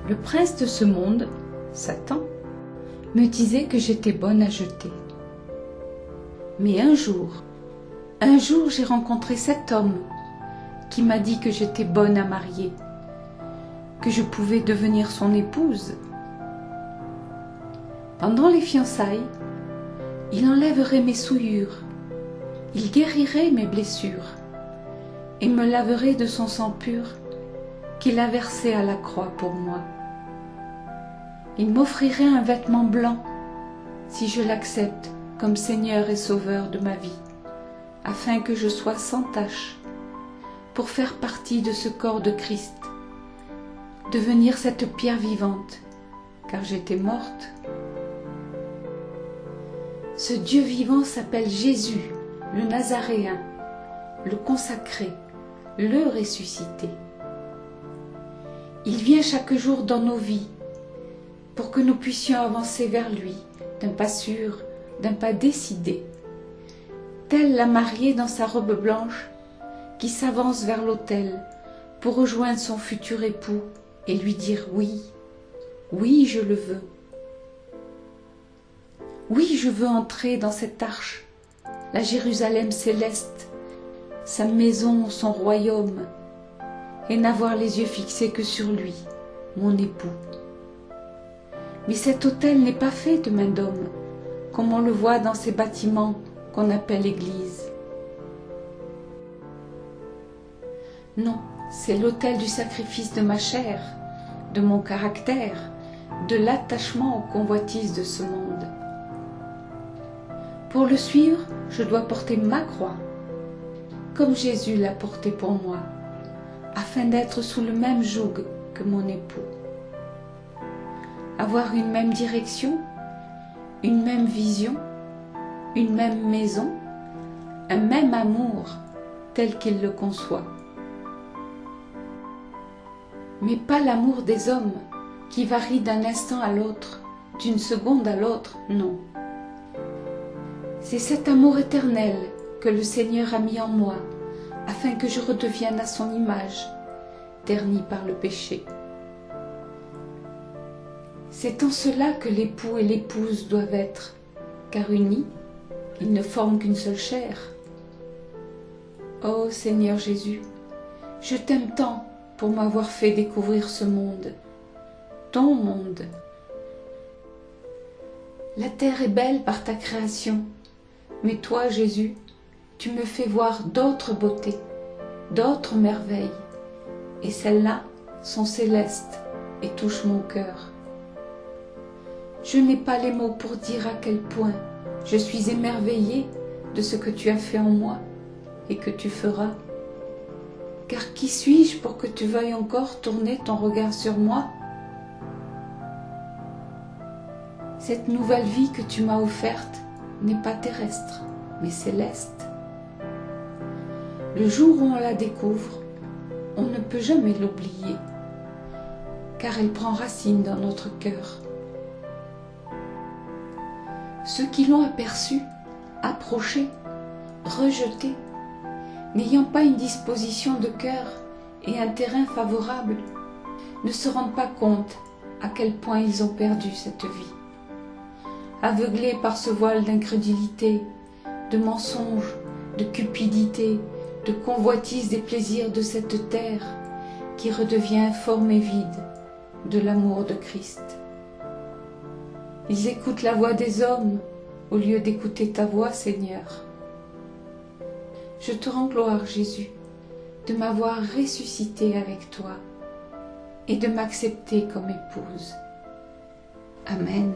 Le prince de ce monde, Satan, me disait que j'étais bonne à jeter. Mais un jour, j'ai rencontré cet homme qui m'a dit que j'étais bonne à marier, que je pouvais devenir son épouse. Pendant les fiançailles, il enlèverait mes souillures, il guérirait mes blessures et me laverait de son sang pur qu'il a versé à la croix pour moi. Il m'offrirait un vêtement blanc si je l'accepte comme Seigneur et Sauveur de ma vie, afin que je sois sans tache, pour faire partie de ce corps de Christ, devenir cette pierre vivante, car j'étais morte. Ce Dieu vivant s'appelle Jésus, le Nazaréen, le consacré, le ressuscité. Il vient chaque jour dans nos vies pour que nous puissions avancer vers lui d'un pas sûr, d'un pas décidé, telle la mariée dans sa robe blanche qui s'avance vers l'autel pour rejoindre son futur époux et lui dire oui, oui je le veux. Oui, je veux entrer dans cette arche, la Jérusalem céleste, sa maison, son royaume, et n'avoir les yeux fixés que sur lui, mon époux. Mais cet autel n'est pas fait de main d'homme, comme on le voit dans ces bâtiments qu'on appelle église. Non, c'est l'autel du sacrifice de ma chair, de mon caractère, de l'attachement aux convoitises de ce monde. Pour le suivre, je dois porter ma croix, comme Jésus l'a portée pour moi, afin d'être sous le même joug que mon époux. Avoir une même direction, une même vision, une même maison, un même amour tel qu'il le conçoit. Mais pas l'amour des hommes qui varie d'un instant à l'autre, d'une seconde à l'autre, non. C'est cet amour éternel que le Seigneur a mis en moi, afin que je redevienne à son image, ternie par le péché. C'est en cela que l'époux et l'épouse doivent être, car unis, ils ne forment qu'une seule chair. Ô Seigneur Jésus, je t'aime tant pour m'avoir fait découvrir ce monde, ton monde. La terre est belle par ta création, mais toi, Jésus, tu me fais voir d'autres beautés, d'autres merveilles, et celles-là sont célestes et touchent mon cœur. Je n'ai pas les mots pour dire à quel point je suis émerveillée de ce que tu as fait en moi et que tu feras. Car qui suis-je pour que tu veuilles encore tourner ton regard sur moi? Cette nouvelle vie que tu m'as offerte n'est pas terrestre, mais céleste. Le jour où on la découvre, on ne peut jamais l'oublier, car elle prend racine dans notre cœur. Ceux qui l'ont aperçue, approchée, rejetée, n'ayant pas une disposition de cœur et un terrain favorable, ne se rendent pas compte à quel point ils ont perdu cette vie. Aveuglés par ce voile d'incrédulité, de mensonges, de cupidité, de convoitise des plaisirs de cette terre qui redevient informe et vide de l'amour de Christ. Ils écoutent la voix des hommes au lieu d'écouter ta voix, Seigneur. Je te rends gloire, Jésus, de m'avoir ressuscité avec toi et de m'accepter comme épouse. Amen.